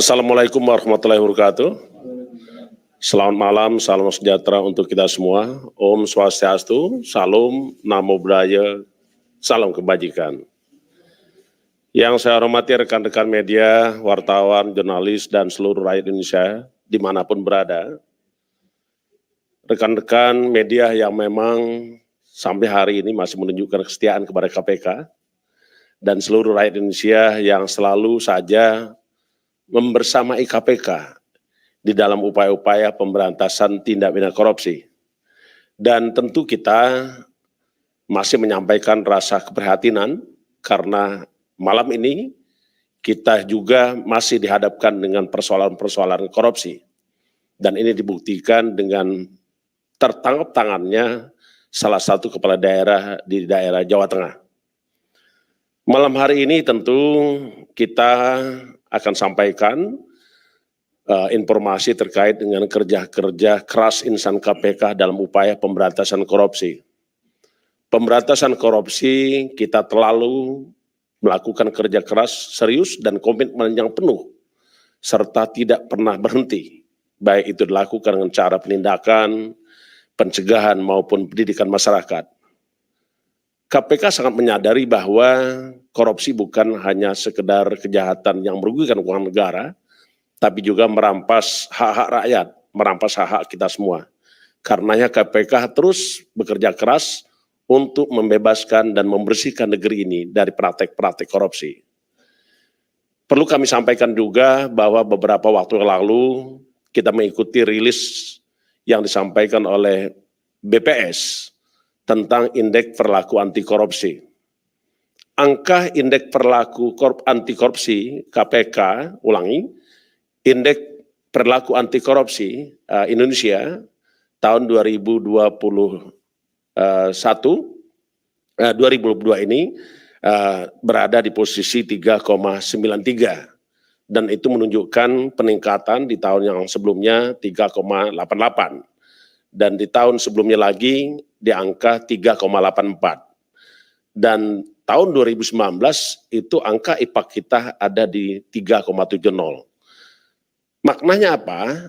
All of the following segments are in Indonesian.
Assalamualaikum warahmatullahi wabarakatuh. Selamat malam, salam sejahtera untuk kita semua. Om Swastiastu, Salam, Namo Buddhaya, salam kebajikan. Yang saya hormati rekan-rekan media, wartawan, jurnalis, dan seluruh rakyat Indonesia, dimanapun berada. Rekan-rekan media yang memang sampai hari ini masih menunjukkan kesetiaan kepada KPK, dan seluruh rakyat Indonesia yang selalu saja membersamai KPK di dalam upaya-upaya pemberantasan tindak pidana korupsi. Dan tentu kita masih menyampaikan rasa keprihatinan karena malam ini kita juga masih dihadapkan dengan persoalan-persoalan korupsi. Dan ini dibuktikan dengan tertangkap tangannya salah satu kepala daerah di daerah Jawa Tengah. Malam hari ini tentu kita akan sampaikan informasi terkait dengan kerja-kerja keras insan KPK dalam upaya pemberantasan korupsi. Pemberantasan korupsi kita terlalu melakukan kerja keras, serius, dan komitmen yang penuh, serta tidak pernah berhenti, baik itu dilakukan dengan cara penindakan, pencegahan, maupun pendidikan masyarakat. KPK sangat menyadari bahwa korupsi bukan hanya sekedar kejahatan yang merugikan keuangan negara, tapi juga merampas hak-hak rakyat, merampas hak-hak kita semua. Karenanya KPK terus bekerja keras untuk membebaskan dan membersihkan negeri ini dari praktek-praktek korupsi. Perlu kami sampaikan juga bahwa beberapa waktu lalu kita mengikuti rilis yang disampaikan oleh BPS tentang indeks perilaku anti korupsi. Angka indeks perilaku anti korupsi KPK, indeks perilaku anti korupsi Indonesia tahun 2022 ini berada di posisi 3,93 dan itu menunjukkan peningkatan di tahun yang sebelumnya 3,88 dan di tahun sebelumnya lagi di angka 3,84 dan tahun 2019 itu angka IPAK kita ada di 3,70. Maknanya apa?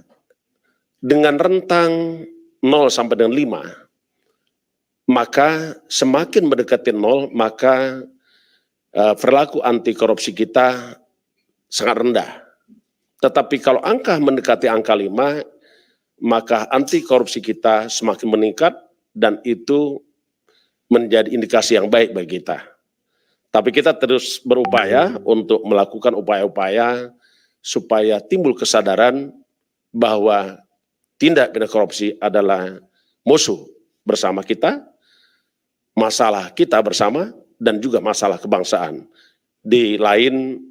Dengan rentang 0 sampai dengan 5, maka semakin mendekati 0, maka perilaku anti korupsi kita sangat rendah. Tetapi kalau angka mendekati angka 5, maka anti korupsi kita semakin meningkat dan itu menjadi indikasi yang baik bagi kita. Tapi kita terus berupaya untuk melakukan upaya-upaya supaya timbul kesadaran bahwa tindak pidana korupsi adalah musuh bersama kita, masalah kita bersama, dan juga masalah kebangsaan. Di lain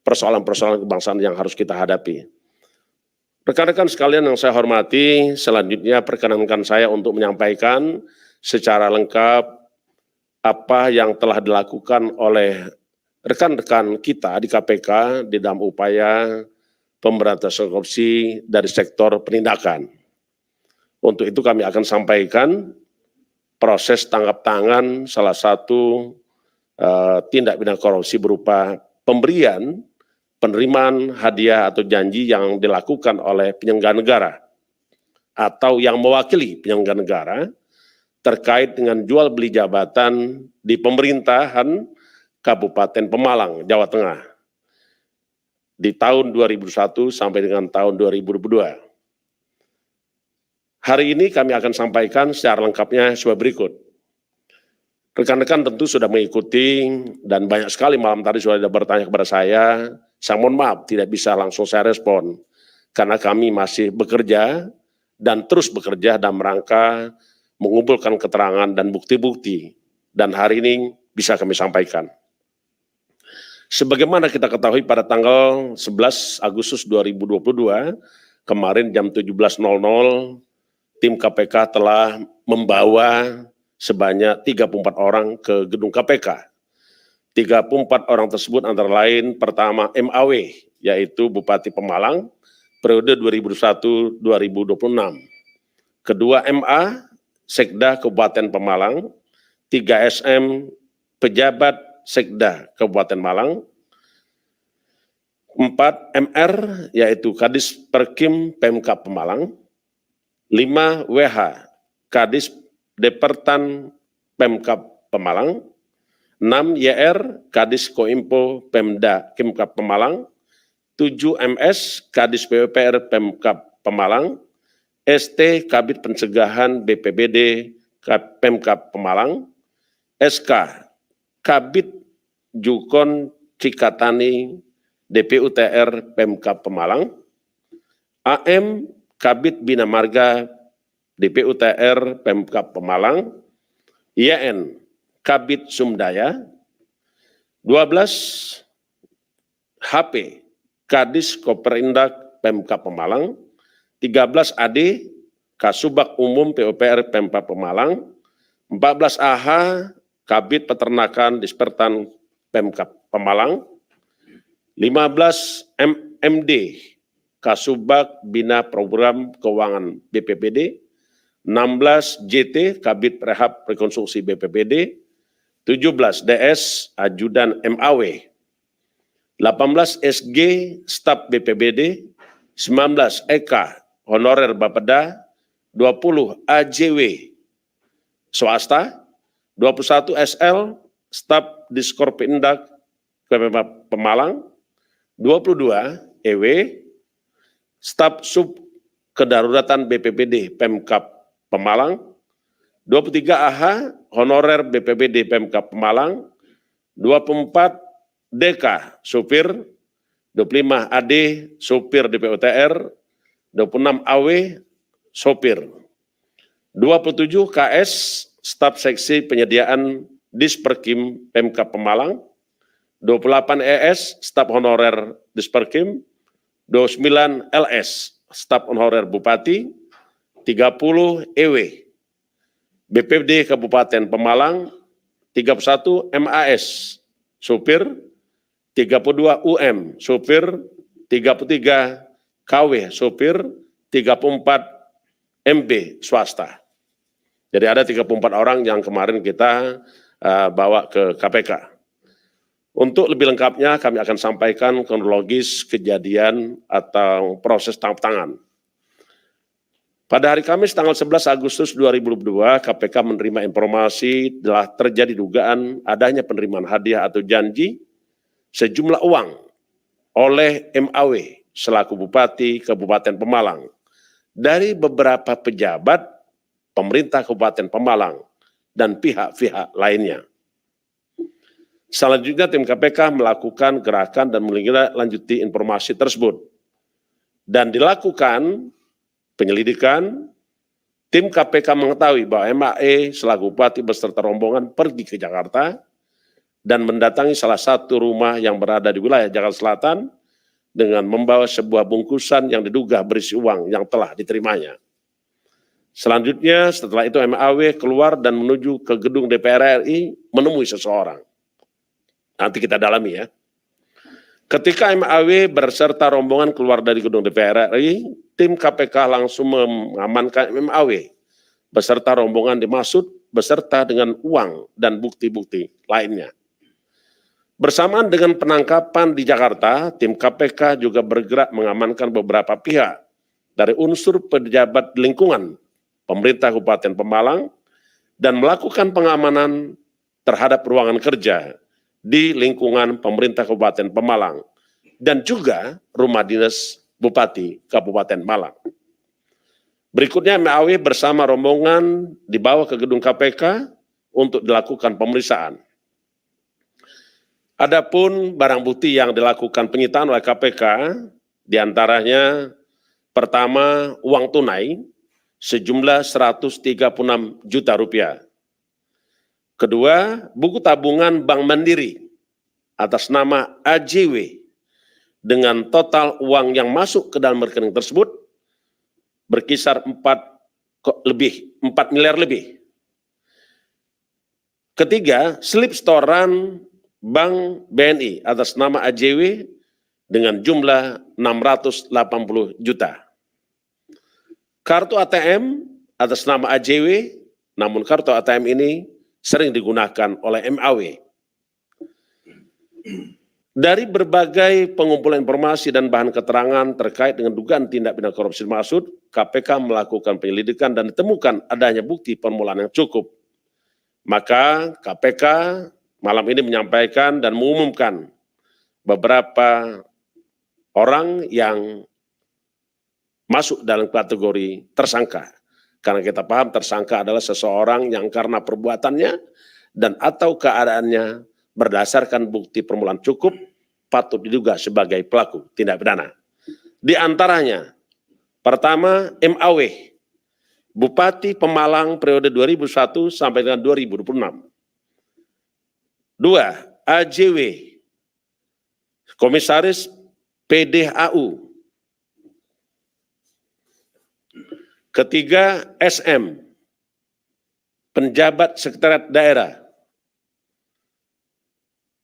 persoalan-persoalan kebangsaan yang harus kita hadapi. Rekan-rekan sekalian yang saya hormati, selanjutnya perkenankan saya untuk menyampaikan secara lengkap apa yang telah dilakukan oleh rekan-rekan kita di KPK di dalam upaya pemberantasan korupsi dari sektor penindakan. Untuk itu kami akan sampaikan proses tangkap tangan salah satu tindak pidana korupsi berupa pemberian, penerimaan hadiah atau janji yang dilakukan oleh penyelenggara negara atau yang mewakili penyelenggara negara terkait dengan jual beli jabatan di pemerintahan Kabupaten Pemalang, Jawa Tengah di tahun 2001 sampai dengan tahun 2022. Hari ini kami akan sampaikan secara lengkapnya sebagai berikut. Rekan-rekan tentu sudah mengikuti dan banyak sekali malam tadi sudah bertanya kepada saya mohon maaf tidak bisa langsung saya respon karena kami masih bekerja dan terus bekerja dalam rangka mengumpulkan keterangan dan bukti-bukti dan hari ini bisa kami sampaikan. Sebagaimana kita ketahui pada tanggal 11 Agustus 2022 kemarin jam 17.00 tim KPK telah membawa sebanyak 34 orang ke gedung KPK. 34 orang tersebut antara lain pertama MAW, yaitu Bupati Pemalang, periode 2021-2026. Kedua MA, Sekda Kabupaten Pemalang. 3 SM, Pejabat Sekda Kabupaten Malang. 4 MR yaitu Kadis Perkim Pemkab Pemalang, 5 WH Kadis Departan Pemkab Pemalang, 6 YR Kadis Koimpo Pemda Pemkab Pemalang, 7 MS Kadis PUPR Pemkab Pemalang, ST Kabid Pencegahan BPBD Pemkab Pemalang, SK Kabid Jukon Cikatani DPUTR Pemkab Pemalang, AM Kabid Bina Marga DPUTR Pemkab Pemalang, YN Kabid Sumdaya, 12 HP Kadis Koperindak Pemkab Pemalang, 13 AD Kasubag Umum PUPR Pemkab Pemalang, 14 AH Kabid Peternakan Dispertan Pemkab Pemalang, 15 MD Kasubag Bina Program Keuangan BPBD, 16 JT Kabid Rehab Rekonstruksi BPBD, 17 DS Ajudan MAW, 18 SG Staf BPBD, 19 EK Honorer Bapeda, 20 AJW swasta, 21 SL Staf Diskorpindak Pemkab Pemalang, 22 EW Staf Sub Kedaruratan BPBD Pemkab Pemalang, 23 AH Honorer BPBD Pemkab Pemalang, 24 DK Supir, 25 AD Supir DPUTR, 26 AW Sopir, 27 KS Staf Seksi Penyediaan Disperkim Pemkab Pemalang, 28 ES Staf Honorer Disperkim, 29 LS Staf Honorer Bupati, 30 EW BPBD Kabupaten Pemalang, 31 MAS Supir, 32 UM Supir, 33 KW Supir, 34 MB swasta. Jadi ada 34 orang yang kemarin kita bawa ke KPK. Untuk lebih lengkapnya kami akan sampaikan kronologis kejadian atau proses tangkap tangan. Pada hari Kamis tanggal 11 Agustus 2022, KPK menerima informasi telah terjadi dugaan adanya penerimaan hadiah atau janji sejumlah uang oleh MAW selaku Bupati Kabupaten Pemalang dari beberapa pejabat pemerintah Kabupaten Pemalang dan pihak-pihak lainnya. Selanjutnya tim KPK melakukan gerakan dan menindaklanjuti informasi tersebut. Dan dilakukan penyelidikan, tim KPK mengetahui bahwa MAE selaku Bupati beserta rombongan pergi ke Jakarta dan mendatangi salah satu rumah yang berada di wilayah Jakarta Selatan dengan membawa sebuah bungkusan yang diduga berisi uang yang telah diterimanya. Selanjutnya setelah itu MAW keluar dan menuju ke gedung DPR RI menemui seseorang. Nanti kita dalami ya. Ketika MAW berserta rombongan keluar dari gedung DPR RI, tim KPK langsung mengamankan MAW beserta rombongan dimaksud beserta dengan uang dan bukti-bukti lainnya. Bersamaan dengan penangkapan di Jakarta, tim KPK juga bergerak mengamankan beberapa pihak dari unsur pejabat lingkungan pemerintah Kabupaten Pemalang dan melakukan pengamanan terhadap ruangan kerja di lingkungan pemerintah Kabupaten Pemalang dan juga rumah dinas Bupati Kabupaten Malang. Berikutnya MAW bersama rombongan dibawa ke gedung KPK untuk dilakukan pemeriksaan. Adapun barang bukti yang dilakukan penyitaan oleh KPK, diantaranya pertama uang tunai sejumlah 136 juta rupiah. Kedua, buku tabungan Bank Mandiri atas nama AJW dengan total uang yang masuk ke dalam rekening tersebut berkisar 4 miliar lebih. Ketiga, slip setoran Bank BNI atas nama AJW dengan jumlah 680 juta. Kartu ATM atas nama AJW, namun kartu ATM ini sering digunakan oleh MAW. Dari berbagai pengumpulan informasi dan bahan keterangan terkait dengan dugaan tindak pidana korupsi dimaksud, KPK melakukan penyelidikan dan ditemukan adanya bukti permulaan yang cukup. Maka KPK malam ini menyampaikan dan mengumumkan beberapa orang yang masuk dalam kategori tersangka. Karena kita paham tersangka adalah seseorang yang karena perbuatannya dan atau keadaannya berdasarkan bukti permulaan cukup patut diduga sebagai pelaku tindak pidana. Di antaranya, pertama MAW, Bupati Pemalang periode 2001 sampai dengan 2026. Dua, AJW, Komisaris PDAU. Ketiga, SM, Penjabat Sekretariat Daerah.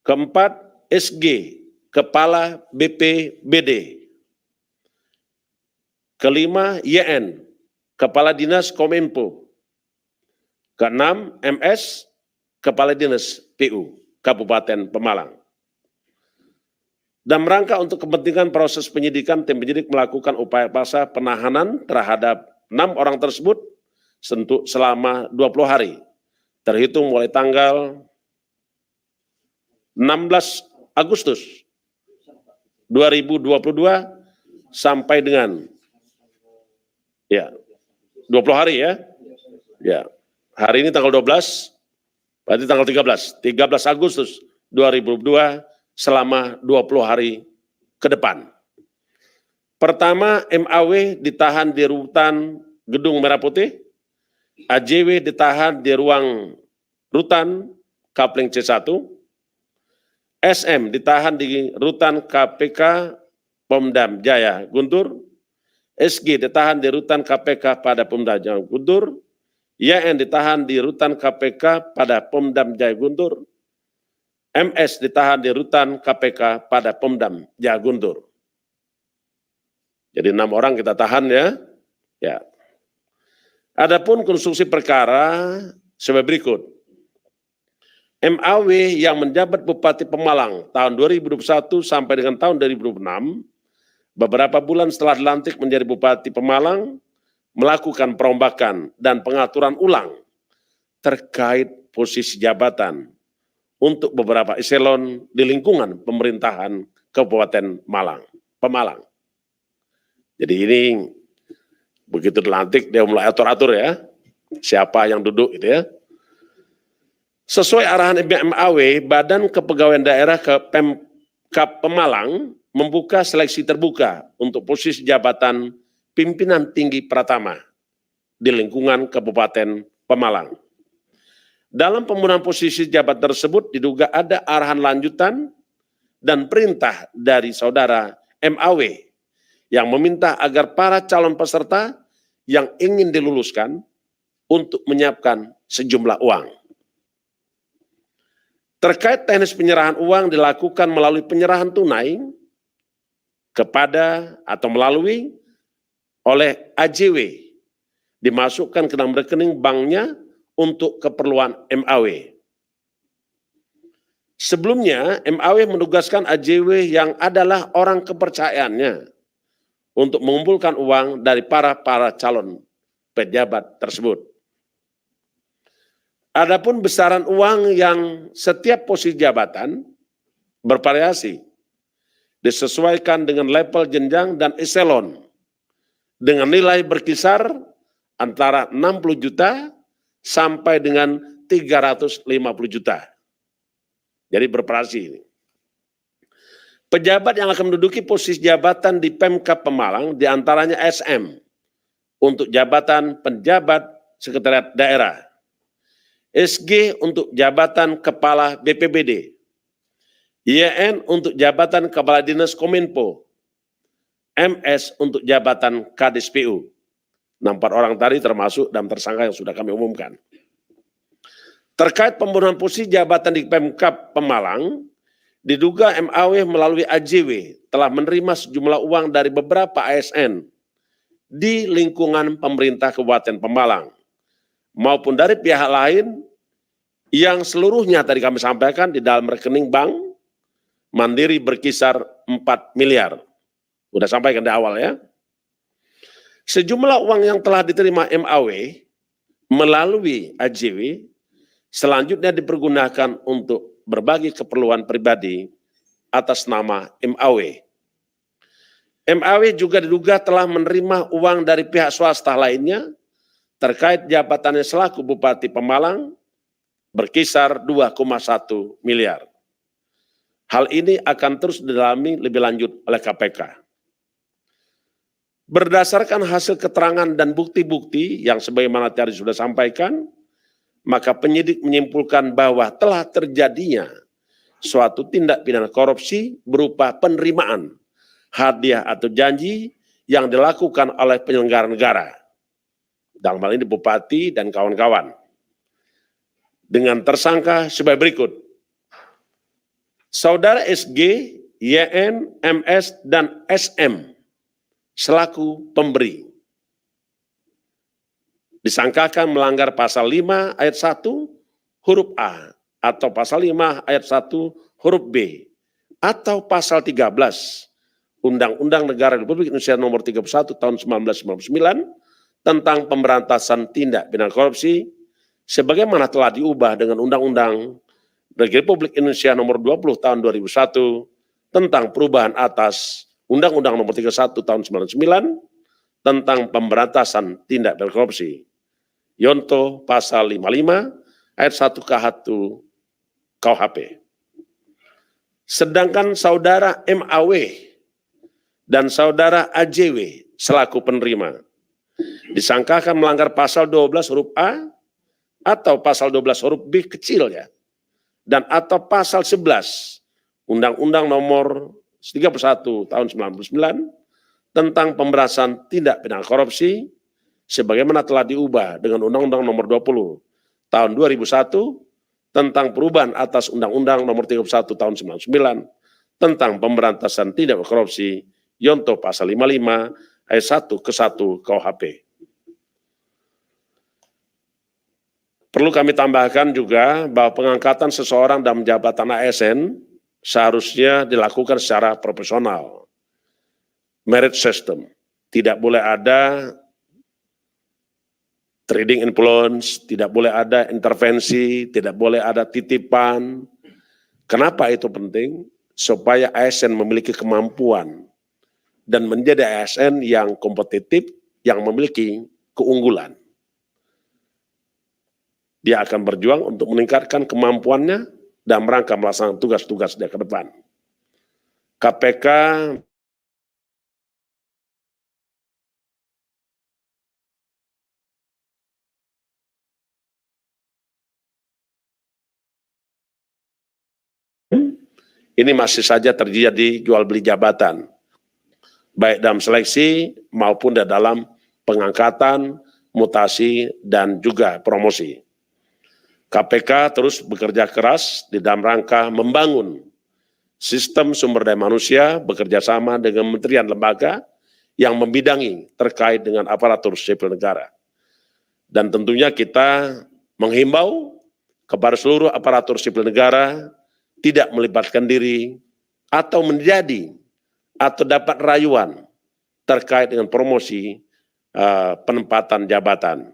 Keempat, SG, Kepala BPBD. Kelima, YN, Kepala Dinas Kominfo. Keenam, MS, Kepala Dinas PU, Kabupaten Pemalang. Dalam rangka untuk kepentingan proses penyidikan, tim penyidik melakukan upaya paksa penahanan terhadap 6 orang tersebut selama 20 hari, terhitung mulai tanggal 16 Agustus 2022 sampai dengan 20 hari ya. Hari ini tanggal 12, berarti tanggal 13 Agustus 2022 selama 20 hari ke depan. Pertama, MAW ditahan di rutan Gedung Merah Putih, AJW ditahan di ruang rutan Kapling C1, SM ditahan di rutan KPK Pemdam Jaya Guntur, SG ditahan di rutan KPK pada Pemdam Jaya Guntur, YN ditahan di rutan KPK pada Pemdam Jaya Guntur, MS ditahan di rutan KPK pada Pemdam Jaya Guntur. Jadi 6 orang kita tahan ya. Adapun konstruksi perkara sebagai berikut. MAW yang menjabat Bupati Pemalang tahun 2021 sampai dengan tahun 2026, beberapa bulan setelah dilantik menjadi Bupati Pemalang, melakukan perombakan dan pengaturan ulang terkait posisi jabatan untuk beberapa eselon di lingkungan pemerintahan Kabupaten Pemalang. Jadi ini begitu dilantik dia mulai atur-atur ya, siapa yang duduk gitu ya. Sesuai arahan MAW, Badan Kepegawaian Daerah Pemkab Pemalang membuka seleksi terbuka untuk posisi jabatan pimpinan tinggi Pratama di lingkungan Kabupaten Pemalang. Dalam pembunuhan posisi jabatan tersebut diduga ada arahan lanjutan dan perintah dari saudara MAW yang meminta agar para calon peserta yang ingin diluluskan untuk menyiapkan sejumlah uang. Terkait teknis penyerahan uang dilakukan melalui penyerahan tunai kepada atau melalui oleh AJW, dimasukkan ke dalam rekening banknya untuk keperluan MAW. Sebelumnya, MAW menugaskan AJW yang adalah orang kepercayaannya untuk mengumpulkan uang dari para calon pejabat tersebut. Adapun besaran uang yang setiap posisi jabatan bervariasi, disesuaikan dengan level jenjang dan eselon, dengan nilai berkisar antara 60 juta sampai dengan 350 juta. Jadi bervariasi ini. Pejabat yang akan menduduki posisi jabatan di Pemkab Pemalang diantaranya SM untuk jabatan penjabat sekretariat daerah, SG untuk jabatan kepala BPBD, YN untuk jabatan kepala dinas Kominfo, MS untuk jabatan Kadis PU. 4 orang tadi termasuk dalam tersangka yang sudah kami umumkan. Terkait pembunuhan posisi jabatan di Pemkab Pemalang, diduga MAW melalui AJW telah menerima sejumlah uang dari beberapa ASN di lingkungan pemerintah Kabupaten Pemalang maupun dari pihak lain yang seluruhnya tadi kami sampaikan di dalam rekening bank Mandiri berkisar 4 miliar. Udah sampaikan di awal ya. Sejumlah uang yang telah diterima MAW melalui AJW selanjutnya dipergunakan untuk berbagai keperluan pribadi atas nama MAW. MAW juga diduga telah menerima uang dari pihak swasta lainnya terkait jabatannya selaku Bupati Pemalang berkisar 2,1 miliar. Hal ini akan terus didalami lebih lanjut oleh KPK. Berdasarkan hasil keterangan dan bukti-bukti yang sebagaimana tadi sudah sampaikan, maka penyidik menyimpulkan bahwa telah terjadinya suatu tindak pidana korupsi berupa penerimaan hadiah atau janji yang dilakukan oleh penyelenggara negara. Dalam hal ini Bupati dan kawan-kawan. Dengan tersangka sebagai berikut. Saudara SG, YN, MS, dan SM selaku pemberi. Disangkakan melanggar pasal 5 ayat 1 huruf A atau pasal 5 ayat 1 huruf B atau pasal 13 Undang-Undang Negara Republik Indonesia Nomor 31 Tahun 1999 tentang pemberantasan tindak pidana korupsi sebagaimana telah diubah dengan Undang-Undang Republik Indonesia Nomor 20 Tahun 2001 tentang perubahan atas Undang-Undang Nomor 31 Tahun 1999 tentang pemberantasan tindak pidana korupsi. Yonto pasal 55 ayat 1 K1 KUHP. Sedangkan saudara MAW dan saudara AJW selaku penerima disangkakan melanggar pasal 12 huruf A atau pasal 12 huruf B kecil ya, dan atau pasal 11 Undang-Undang Nomor 31 Tahun 1999 tentang pemberantasan tindak pidana korupsi sebagaimana telah diubah dengan Undang-Undang Nomor 20 Tahun 2001 tentang perubahan atas Undang-Undang Nomor 31 Tahun 1999 tentang pemberantasan tindak pidana korupsi Yonto pasal 55 ayat 1 ke 1 KUHP. Perlu kami tambahkan juga bahwa pengangkatan seseorang dalam jabatan ASN seharusnya dilakukan secara profesional. Merit system. Tidak boleh ada trading influence, tidak boleh ada intervensi, tidak boleh ada titipan. Kenapa itu penting? Supaya ASN memiliki kemampuan dan menjadi ASN yang kompetitif, yang memiliki keunggulan. Dia akan berjuang untuk meningkatkan kemampuannya dalam rangka melaksanakan tugas-tugas dia ke depan. KPK ini masih saja terjadi jual beli jabatan, baik dalam seleksi maupun dalam pengangkatan, mutasi, dan juga promosi. KPK terus bekerja keras di dalam rangka membangun sistem sumber daya manusia bekerja sama dengan kementerian lembaga yang membidangi terkait dengan aparatur sipil negara. Dan tentunya kita menghimbau kepada seluruh aparatur sipil negara tidak melibatkan diri atau menjadi atau dapat rayuan terkait dengan promosi penempatan jabatan.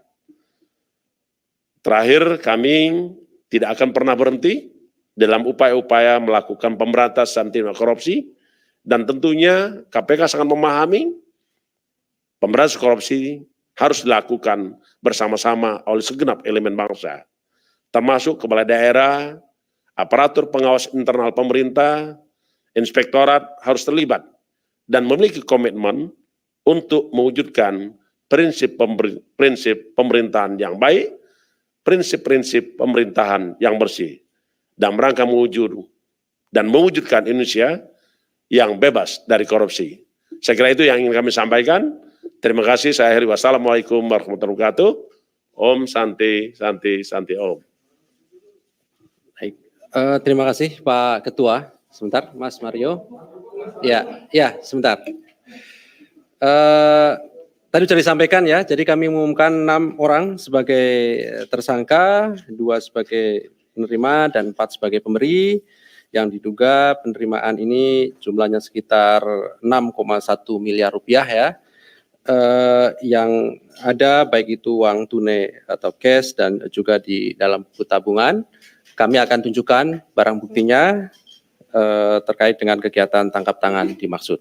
Terakhir, kami tidak akan pernah berhenti dalam upaya-upaya melakukan pemberantasan tindak korupsi dan tentunya KPK sangat memahami pemberantasan korupsi harus dilakukan bersama-sama oleh segenap elemen bangsa, termasuk kepala daerah, aparatur pengawas internal pemerintah, inspektorat harus terlibat dan memiliki komitmen untuk mewujudkan prinsip pemerintahan yang baik, prinsip-prinsip pemerintahan yang bersih, dalam rangka mewujudkan Indonesia yang bebas dari korupsi. Saya kira itu yang ingin kami sampaikan. Terima kasih, saya akhiri. Wassalamualaikum warahmatullahi wabarakatuh. Om Santi, Santi, Santi Om. Baik, terima kasih Pak Ketua. Sebentar, Mas Mario. Ya, sebentar. Tadi sudah disampaikan ya, jadi kami mengumumkan 6 orang sebagai tersangka, 2 sebagai penerima, dan 4 sebagai pemberi. yang diduga penerimaan ini jumlahnya sekitar 6,1 miliar rupiah ya, yang ada baik itu uang tunai atau cash dan juga di dalam buku tabungan. Kami akan tunjukkan barang buktinya terkait dengan kegiatan tangkap tangan dimaksud.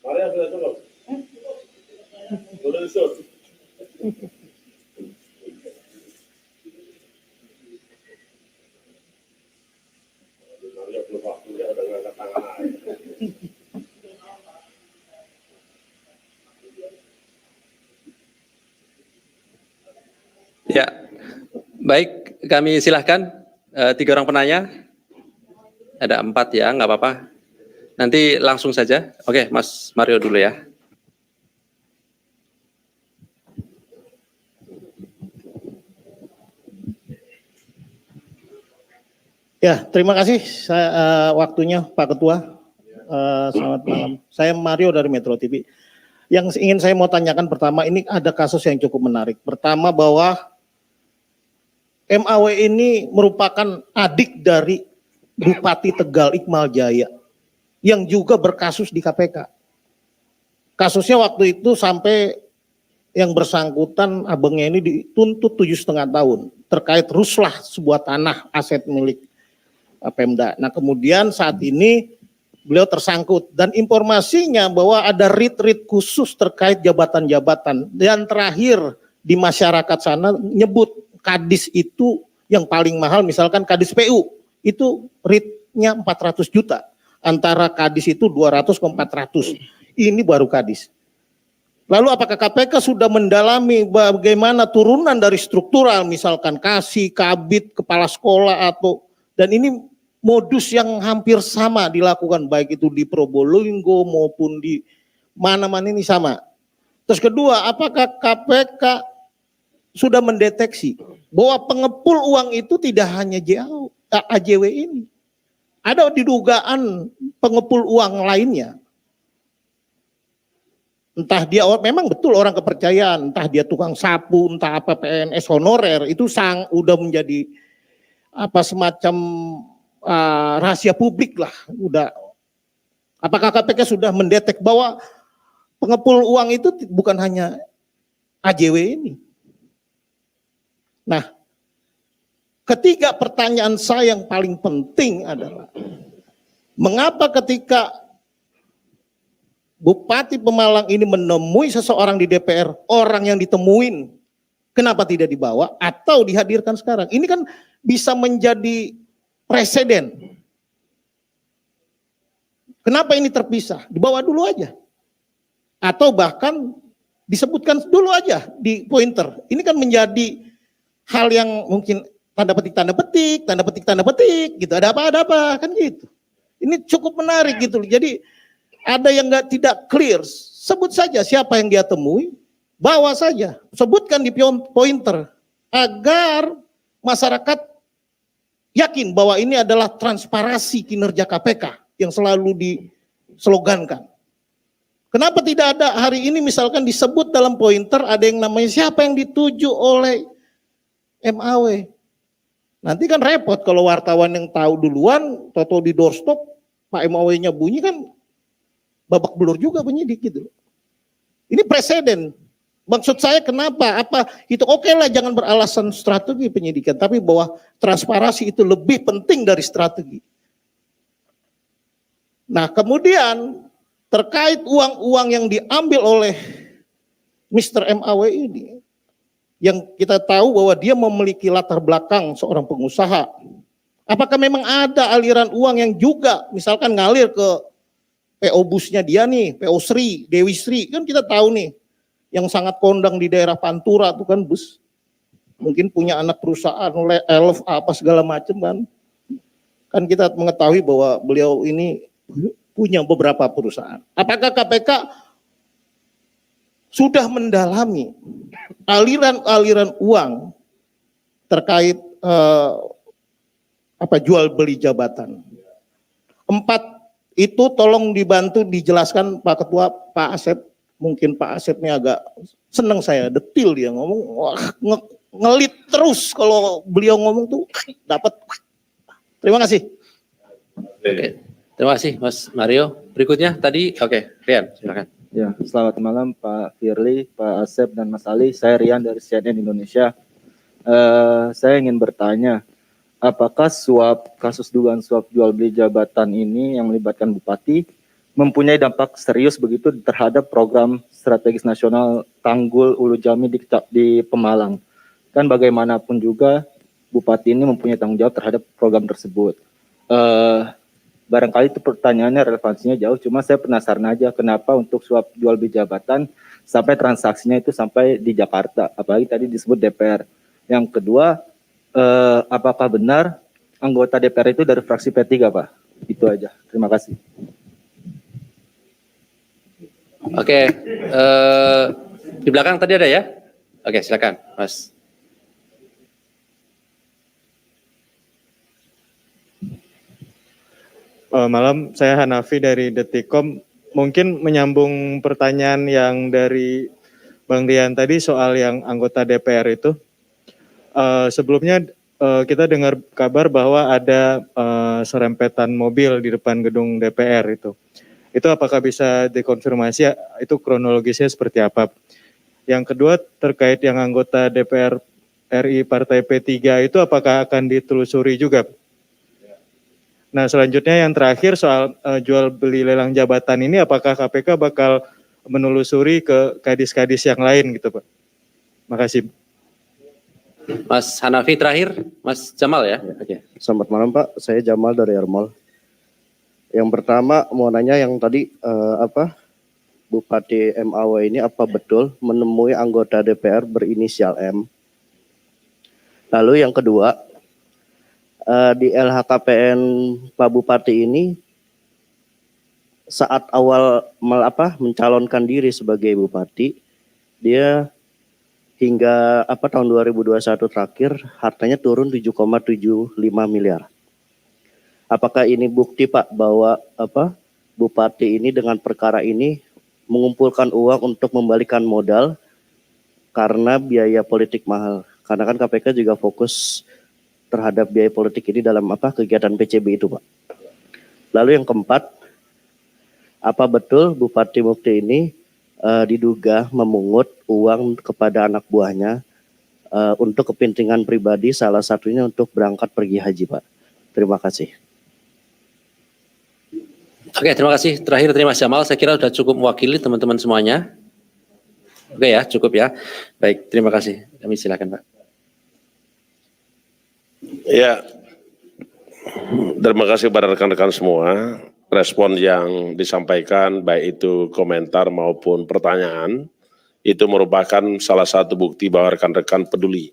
Maria sudah cukup. Sudah disut. Maria belum waktu dia udah ngangkat tangan aja. Ya, baik, kami silahkan 3 orang penanya. Ada 4 ya, nggak apa-apa. Nanti langsung saja. Oke, Mas Mario dulu ya. Ya, terima kasih waktunya Pak Ketua. Selamat malam. Saya Mario dari Metro TV. Yang ingin saya mau tanyakan pertama, ini ada kasus yang cukup menarik. Pertama bahwa MAW ini merupakan adik dari Bupati Tegal Iqmal Jaya yang juga berkasus di KPK. Kasusnya waktu itu sampai yang bersangkutan abangnya ini dituntut 7,5 tahun terkait ruslah sebuah tanah aset milik Pemda. Nah kemudian saat ini beliau tersangkut dan informasinya bahwa ada rit-rit khusus terkait jabatan-jabatan dan terakhir di masyarakat sana nyebut kadis itu yang paling mahal, misalkan kadis PU itu ritnya 400 juta, antara kadis itu 200 ke 400, ini baru kadis. Lalu apakah KPK sudah mendalami bagaimana turunan dari struktural, misalkan kasih, kabit, kepala sekolah atau, dan ini modus yang hampir sama dilakukan baik itu di Probolinggo maupun di mana-mana ini sama. Terus kedua, apakah KPK sudah mendeteksi bahwa pengepul uang itu tidak hanya AJW ini. Ada didugaan pengepul uang lainnya. Entah dia memang betul orang kepercayaan, entah dia tukang sapu, entah apa PNS honorer, itu udah menjadi apa semacam rahasia publik lah. Udah. Apakah KPK sudah mendetek bahwa pengepul uang itu bukan hanya AJW ini? Nah, ketiga pertanyaan saya yang paling penting adalah mengapa ketika Bupati Pemalang ini menemui seseorang di DPR, orang yang ditemuin, kenapa tidak dibawa atau dihadirkan sekarang? Ini kan bisa menjadi presiden. Kenapa ini terpisah? Dibawa dulu aja. Atau bahkan disebutkan dulu aja di pointer. Ini kan menjadi hal yang mungkin tanda petik gitu. Ada apa kan gitu. Ini cukup menarik gitu. Jadi ada yang tidak clear, sebut saja siapa yang dia temui, bawa saja, sebutkan di pointer agar masyarakat yakin bahwa ini adalah transparansi kinerja KPK yang selalu dislogankan. Kenapa tidak ada hari ini misalkan disebut dalam pointer ada yang namanya siapa yang dituju oleh MAW. Nanti kan repot kalau wartawan yang tahu duluan, toto di doorstop, Pak MAW-nya bunyi kan babak belur juga penyidik gitu. Ini presiden. Maksud saya kenapa? Apa itu oke lah jangan beralasan strategi penyidikan, tapi bahwa transparansi itu lebih penting dari strategi. Nah kemudian terkait uang-uang yang diambil oleh Mr. MAW ini, yang kita tahu bahwa dia memiliki latar belakang seorang pengusaha. Apakah memang ada aliran uang yang juga misalkan ngalir ke PO busnya dia nih, PO Sri, Dewi Sri, kan kita tahu nih, yang sangat kondang di daerah Pantura tuh kan bus. Mungkin punya anak perusahaan, oleh Elf apa segala macam kan. Kan kita mengetahui bahwa beliau ini punya beberapa perusahaan. Apakah KPK sudah mendalami aliran-aliran uang terkait jual beli jabatan? 4 itu tolong dibantu dijelaskan Pak Ketua, Pak Asep. Mungkin Pak Asep ini agak seneng saya, detil dia ngomong, wah, ngelit terus kalau beliau ngomong tuh dapat. Terima kasih. Oke. Terima kasih Mas Mario. Berikutnya tadi, Rian, silakan. Ya, selamat malam Pak Firly, Pak Asep dan Mas Ali. Saya Rian dari CNN Indonesia. Saya ingin bertanya, apakah kasus dugaan suap jual beli jabatan ini yang melibatkan Bupati mempunyai dampak serius begitu terhadap program strategis nasional Tanggul Ulu Jami di Pemalang? Kan bagaimanapun juga Bupati ini mempunyai tanggung jawab terhadap program tersebut. Barangkali itu pertanyaannya relevansinya jauh, cuma saya penasaran aja kenapa untuk suap jual beli jabatan sampai transaksinya itu sampai di Jakarta, apalagi tadi disebut DPR. Yang kedua, apakah benar anggota DPR itu dari fraksi P3, Pak? Itu aja, terima kasih. Oke, di belakang tadi ada ya? Oke, silakan Mas. Malam, saya Hanafi dari Detikom. Mungkin menyambung pertanyaan yang dari Bang Rian tadi soal yang anggota DPR itu. Sebelumnya kita dengar kabar bahwa ada serempetan mobil di depan gedung DPR itu. Itu apakah bisa dikonfirmasi itu kronologisnya seperti apa? Yang kedua terkait yang anggota DPR RI Partai P3 itu apakah akan ditelusuri juga? Nah selanjutnya yang terakhir soal jual beli lelang jabatan ini, apakah KPK bakal menelusuri ke kadis-kadis yang lain gitu Pak? Makasih. Mas Hanafi terakhir, Mas Jamal ya? Oke. Selamat malam Pak, saya Jamal dari Ermol. Yang pertama mau nanya yang tadi Bupati MAW ini apa betul menemui anggota DPR berinisial M? Lalu yang kedua, di LHKPN Pak Bupati ini saat awal mencalonkan diri sebagai bupati, dia hingga tahun 2021 terakhir hartanya turun 7,75 miliar. Apakah ini bukti Pak bahwa bupati ini dengan perkara ini mengumpulkan uang untuk membalikan modal karena biaya politik mahal? Karena kan KPK juga fokus terhadap biaya politik ini dalam kegiatan PCB itu Pak. Lalu yang keempat, apa betul Bupati Mukti ini diduga memungut uang kepada anak buahnya untuk kepentingan pribadi, salah satunya untuk berangkat pergi haji Pak? Terima kasih. Oke, terima kasih. Terakhir terima kasih Jamal, saya kira sudah cukup mewakili teman-teman semuanya. Oke ya, cukup ya. Baik, terima kasih. Kami silakan Pak. Ya, terima kasih kepada rekan-rekan semua. Respon yang disampaikan, baik itu komentar maupun pertanyaan, itu merupakan salah satu bukti bahwa rekan-rekan peduli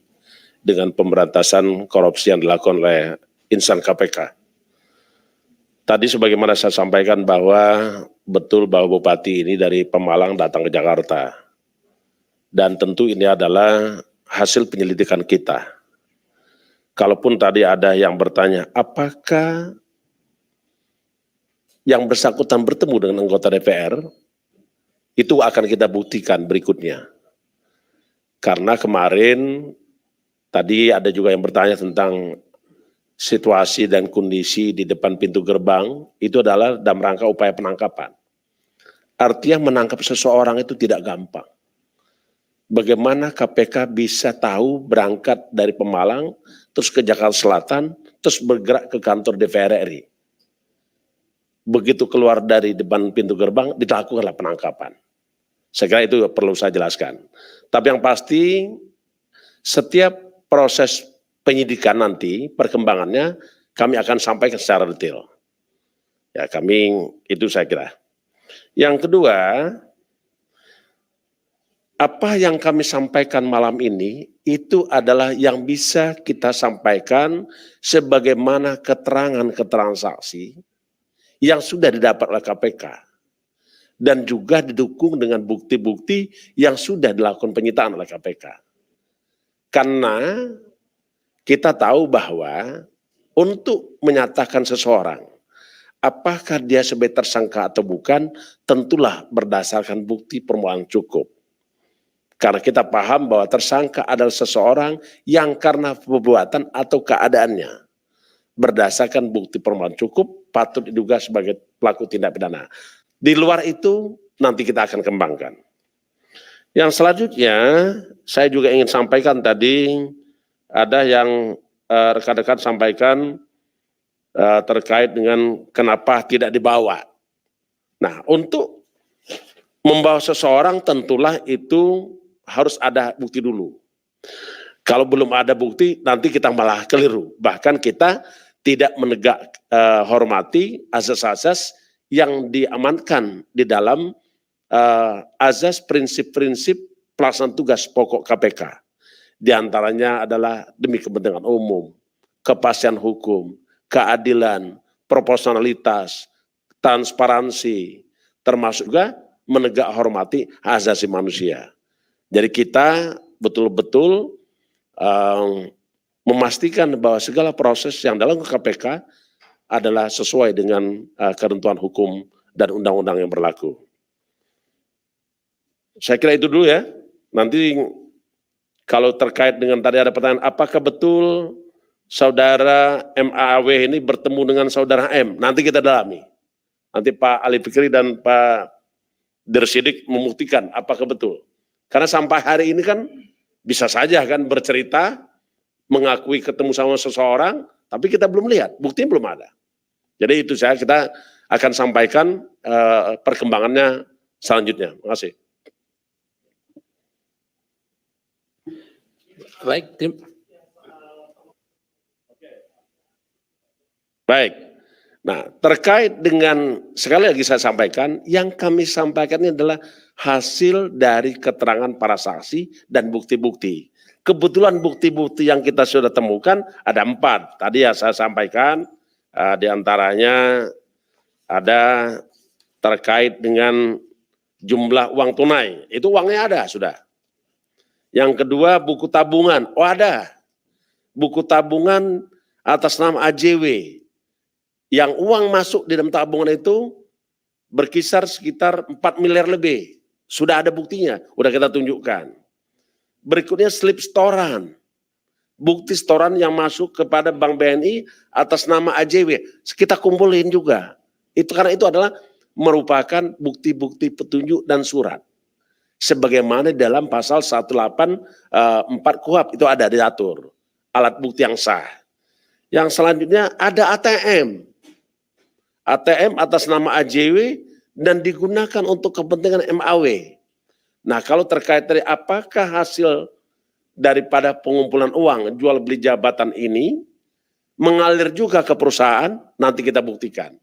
dengan pemberantasan korupsi yang dilakukan oleh insan KPK. Tadi sebagaimana saya sampaikan bahwa betul bahwa Bupati ini dari Pemalang datang ke Jakarta. Dan tentu ini adalah hasil penyelidikan kita. Kalaupun tadi ada yang bertanya, apakah yang bersangkutan bertemu dengan anggota DPR, itu akan kita buktikan berikutnya. Karena kemarin, tadi ada juga yang bertanya tentang situasi dan kondisi di depan pintu gerbang itu adalah dalam rangka upaya penangkapan. Artinya menangkap seseorang itu tidak gampang. Bagaimana KPK bisa tahu berangkat dari Pemalang, terus ke Jakarta Selatan, terus bergerak ke kantor DPR RI. Begitu keluar dari depan pintu gerbang, dilakukanlah penangkapan. Saya kira itu perlu saya jelaskan. Tapi yang pasti, setiap proses penyidikan nanti, perkembangannya, kami akan sampaikan secara detail. Ya, itu saya kira. Yang kedua, apa yang kami sampaikan malam ini itu adalah yang bisa kita sampaikan sebagaimana keterangan saksi yang sudah didapat oleh KPK dan juga didukung dengan bukti-bukti yang sudah dilakukan penyitaan oleh KPK. Karena kita tahu bahwa untuk menyatakan seseorang apakah dia sebagai tersangka atau bukan, tentulah berdasarkan bukti permulaan cukup. Karena kita paham bahwa tersangka adalah seseorang yang karena perbuatan atau keadaannya berdasarkan bukti permulaan cukup patut diduga sebagai pelaku tindak pidana. Di luar itu nanti kita akan kembangkan. Yang selanjutnya saya juga ingin sampaikan tadi ada yang rekan-rekan sampaikan terkait dengan kenapa tidak dibawa. Nah, untuk membawa seseorang tentulah itu harus ada bukti dulu. Kalau belum ada bukti, nanti kita malah keliru. Bahkan kita tidak menegak hormati azas-azas yang diamankan di dalam azas prinsip-prinsip pelaksanaan tugas pokok KPK. Di antaranya adalah demi kepentingan umum, kepastian hukum, keadilan, proporsionalitas, transparansi, termasuk juga menegak hormati hak asasi manusia. Jadi kita betul-betul memastikan bahwa segala proses yang dalam KPK adalah sesuai dengan ketentuan hukum dan undang-undang yang berlaku. Saya kira itu dulu ya. Nanti kalau terkait dengan tadi ada pertanyaan, apakah betul saudara MAW ini bertemu dengan saudara M? Nanti kita dalami. Nanti Pak Ali Fikri dan Pak Dirsidik membuktikan apakah betul. Karena sampai hari ini kan bisa saja kan bercerita, mengakui ketemu sama seseorang, tapi kita belum lihat, buktinya belum ada. Jadi itu kita akan sampaikan perkembangannya selanjutnya. Terima kasih. Baik. Nah, terkait dengan, sekali lagi saya sampaikan, yang kami sampaikan ini adalah hasil dari keterangan para saksi dan bukti-bukti. Kebetulan bukti-bukti yang kita sudah temukan ada 4. Tadi ya saya sampaikan, diantaranya ada terkait dengan jumlah uang tunai. Itu uangnya ada sudah. Yang kedua buku tabungan, ada. Buku tabungan atas nama AJW. Yang uang masuk di dalam tabungan itu berkisar sekitar 4 miliar lebih. Sudah ada buktinya, udah kita tunjukkan. Berikutnya slip setoran. Bukti setoran yang masuk kepada Bank BNI atas nama AJW. Kita kumpulin juga. Itu karena itu adalah merupakan bukti-bukti petunjuk dan surat. Sebagaimana dalam pasal 184 KUHP itu ada diatur. Alat bukti yang sah. Yang selanjutnya ada ATM. ATM atas nama AJW dan digunakan untuk kepentingan MAW. Nah, kalau terkait dari apakah hasil daripada pengumpulan uang jual beli jabatan ini mengalir juga ke perusahaan, nanti kita buktikan.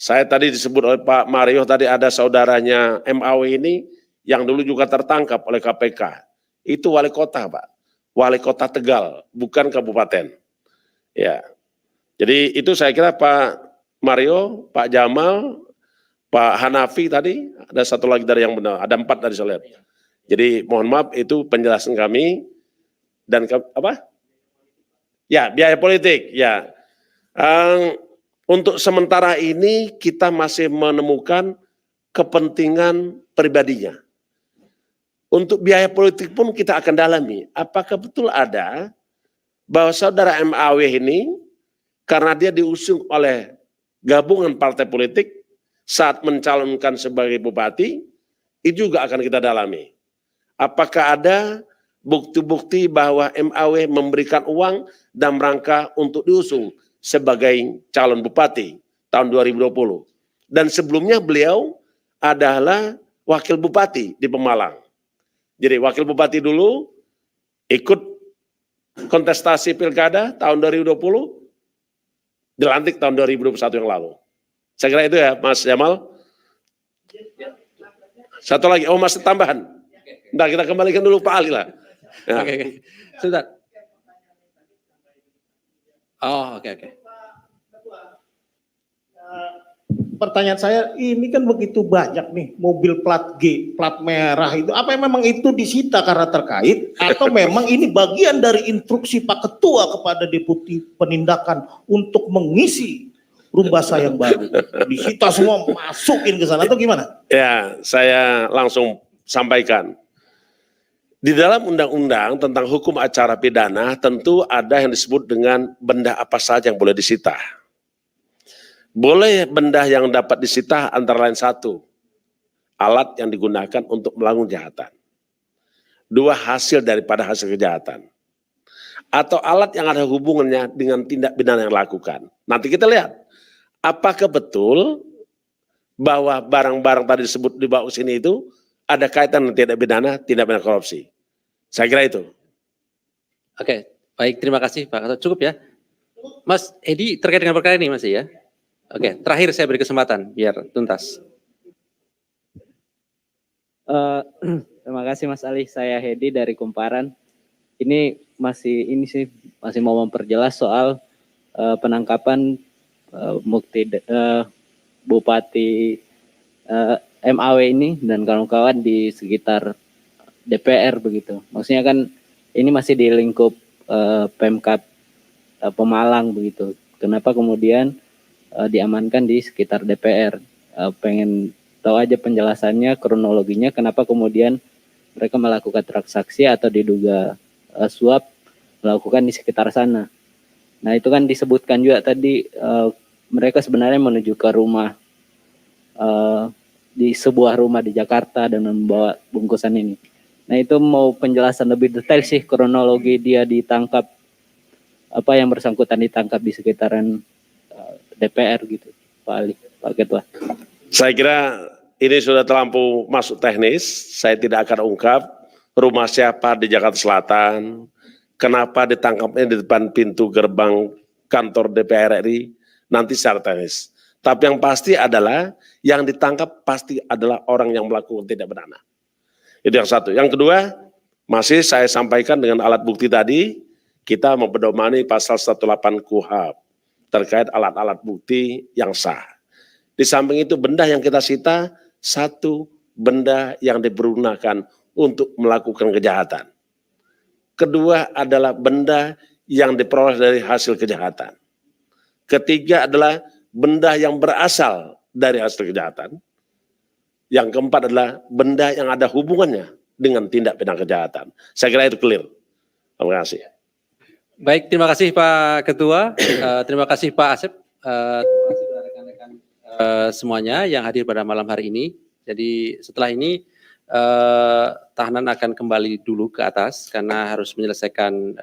Saya tadi disebut oleh Pak Mario, tadi ada saudaranya MAW ini yang dulu juga tertangkap oleh KPK. Itu wali kota, Pak. Wali kota Tegal, bukan kabupaten. Ya. Jadi itu saya kira Pak Mario, Pak Jamal, Pak Hanafi tadi, ada satu lagi dari yang benar, ada 4 tadi saya lihat. Jadi mohon maaf itu penjelasan kami dan apa? Ya, biaya politik. Ya, untuk sementara ini kita masih menemukan kepentingan pribadinya. Untuk biaya politik pun kita akan dalami. Apakah betul ada bahwa saudara MAW ini karena dia diusung oleh gabungan partai politik saat mencalonkan sebagai bupati, itu juga akan kita dalami. Apakah ada bukti-bukti bahwa MAW memberikan uang dalam rangka untuk diusung sebagai calon bupati tahun 2020. Dan sebelumnya beliau adalah wakil bupati di Pemalang. Jadi wakil bupati dulu ikut kontestasi pilkada tahun 2020, dilantik tahun 2021 yang lalu. Saya kira itu ya Mas Jamal. Satu lagi, masih tambahan. Nah, kita kembalikan dulu Pak Ali lah. Ya. Oke. Sudah. Oh, oke. Pertanyaan saya, ini kan begitu banyak nih mobil plat G, plat merah itu. Apa memang itu disita karena terkait atau memang ini bagian dari instruksi Pak Ketua kepada Deputi Penindakan untuk mengisi rumbasa yang baru? Disita semua, masukin ke sana atau gimana? Ya, saya langsung sampaikan. Di dalam undang-undang tentang hukum acara pidana tentu ada yang disebut dengan benda apa saja yang boleh disita. Boleh benda yang dapat disita antara lain satu, alat yang digunakan untuk melakukan kejahatan. Dua, hasil daripada hasil kejahatan. Atau alat yang ada hubungannya dengan tindak pidana yang dilakukan. Nanti kita lihat, apakah betul bahwa barang-barang tadi disebut di bawah sini itu ada kaitan dengan tindak pidana korupsi. Saya kira itu. Oke, baik, terima kasih Pak Ketua. Cukup ya. Mas Edi terkait dengan perkara ini masih ya? Oke, terakhir saya beri kesempatan biar tuntas. Terima kasih Mas Ali, saya Hedi dari Kumparan. Ini masih mau memperjelas soal penangkapan Bupati MAW ini dan kawan-kawan di sekitar DPR begitu. Maksudnya kan ini masih di lingkup Pemkab Pemalang begitu. Kenapa kemudian diamankan di sekitar DPR? Pengen tahu aja penjelasannya, kronologinya, kenapa kemudian mereka melakukan transaksi atau diduga suap melakukan di sekitar sana. Nah itu kan disebutkan juga tadi mereka sebenarnya menuju ke rumah, di sebuah rumah di Jakarta dan membawa bungkusan ini. Nah itu mau penjelasan lebih detail sih kronologi dia ditangkap, apa yang bersangkutan ditangkap di sekitaran DPR gitu, Pak Ali, Pak Ketua. Saya kira ini sudah terlampau masuk teknis, saya tidak akan ungkap rumah siapa di Jakarta Selatan, kenapa ditangkapnya di depan pintu gerbang kantor DPR RI, nanti secara teknis. Tapi yang pasti adalah yang ditangkap pasti adalah orang yang melakukan tindak pidana. Itu yang satu. Yang kedua, masih saya sampaikan dengan alat bukti tadi, kita mempedomani pasal 18 KUHP terkait alat-alat bukti yang sah. Di samping itu benda yang kita sita, satu benda yang dipergunakan untuk melakukan kejahatan. Kedua adalah benda yang diperoleh dari hasil kejahatan. Ketiga adalah benda yang berasal dari hasil kejahatan. Yang keempat adalah benda yang ada hubungannya dengan tindak pidana kejahatan. Saya kira itu clear. Terima kasih. Baik, terima kasih Pak Ketua, terima kasih Pak Asep, terima kasih kepada rekan-rekan semuanya yang hadir pada malam hari ini. Jadi setelah ini tahanan akan kembali dulu ke atas karena harus menyelesaikan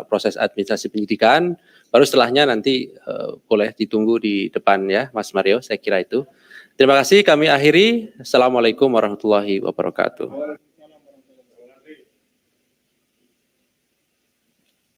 proses administrasi penyidikan. Baru setelahnya nanti boleh ditunggu di depan ya Mas Mario, saya kira itu. Terima kasih, kami akhiri. Assalamualaikum warahmatullahi wabarakatuh.